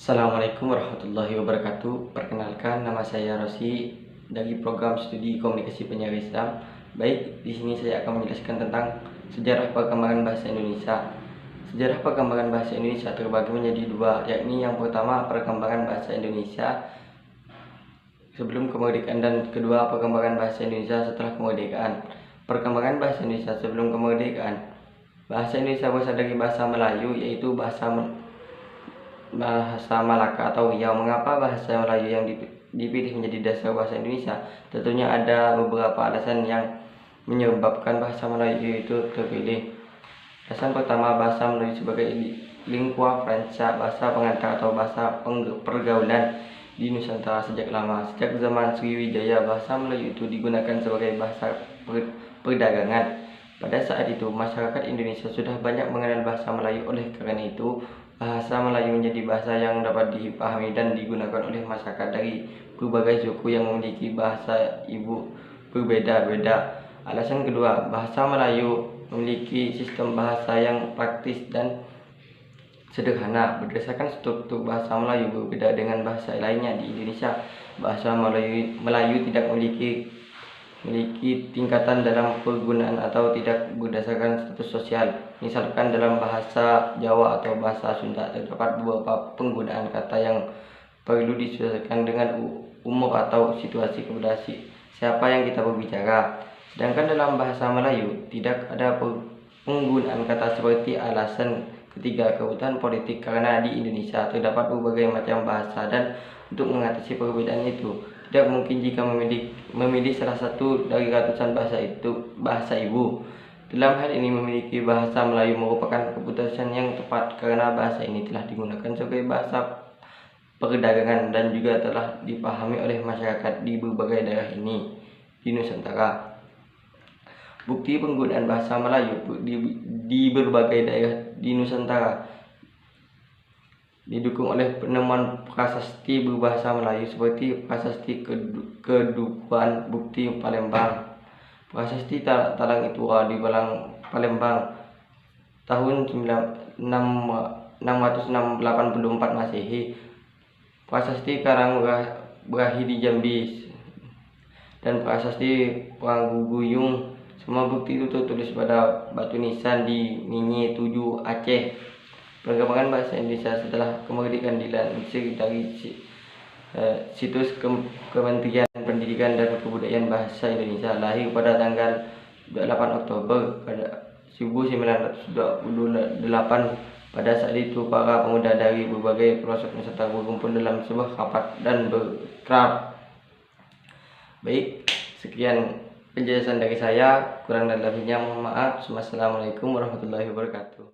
Assalamualaikum warahmatullahi wabarakatuh. Perkenalkan, nama saya Rosi dari program studi Komunikasi Penyiaran Islam. Baik, di sini saya akan menjelaskan tentang sejarah perkembangan bahasa Indonesia. Sejarah perkembangan bahasa Indonesia terbagi menjadi dua, yakni yang pertama perkembangan bahasa Indonesia sebelum kemerdekaan dan kedua perkembangan bahasa Indonesia setelah kemerdekaan. Perkembangan bahasa Indonesia sebelum kemerdekaan. Bahasa Indonesia berasal dari bahasa Melayu, yaitu bahasa Malaka atau Riau. Mengapa bahasa Melayu yang dipilih menjadi dasar bahasa Indonesia? Tentunya ada beberapa alasan yang menyebabkan bahasa Melayu itu terpilih. Alasan pertama, bahasa Melayu sebagai lingua franca, bahasa pengantar atau bahasa pergaulan di Nusantara sejak lama. Sejak zaman Sriwijaya, bahasa Melayu itu digunakan sebagai bahasa perdagangan. Pada saat itu, masyarakat Indonesia sudah banyak mengenal bahasa Melayu. Oleh karena itu, bahasa Melayu menjadi bahasa yang dapat dipahami dan digunakan oleh masyarakat dari berbagai suku yang memiliki bahasa ibu berbeda-beda. Alasan kedua, bahasa Melayu memiliki sistem bahasa yang praktis dan sederhana. Berdasarkan struktur bahasa Melayu berbeda dengan bahasa lainnya di Indonesia. Bahasa Melayu tidak memiliki tingkatan dalam penggunaan atau tidak berdasarkan status sosial. Misalkan dalam bahasa Jawa atau bahasa Sunda terdapat beberapa penggunaan kata yang perlu disesuaikan dengan umur atau situasi kepada siapa yang kita berbicara. Sedangkan dalam bahasa Melayu tidak ada penggunaan kata seperti alasan. Ketiga, kebutuhan politik, karena di Indonesia terdapat berbagai macam bahasa dan untuk mengatasi perbedaan itu tidak mungkin jika memilih salah satu dari ratusan bahasa ibu. Dalam hal ini, memiliki bahasa Melayu merupakan keputusan yang tepat karena bahasa ini telah digunakan sebagai bahasa perdagangan dan juga telah dipahami oleh masyarakat di berbagai daerah ini di Nusantara. Bukti penggunaan bahasa Melayu di berbagai daerah di Nusantara didukung oleh penemuan prasasti berbahasa Melayu seperti prasasti Kedukuhan Bukti Palembang, prasasti Talang Itura di Palembang tahun 684 Masehi, prasasti Karangbrahi di Jambi, dan prasasti Pangguguyung. Semua bukti itu tertulis pada batu nisan di Minye 7 Aceh. Perkembangan bahasa Indonesia setelah kemerdekaan dilansir dari situs Kementerian Pendidikan dan Kebudayaan Bahasa Indonesia. Lahir pada tanggal 28 Oktober pada 1928. Pada saat itu, para pemuda dari berbagai pelosok Nusantara berkumpul dalam sebuah rapat dan berkrab. Baik, sekian penjelasan dari saya, kurang dan lebihnya mohon maaf. Wassalamualaikum warahmatullahi wabarakatuh.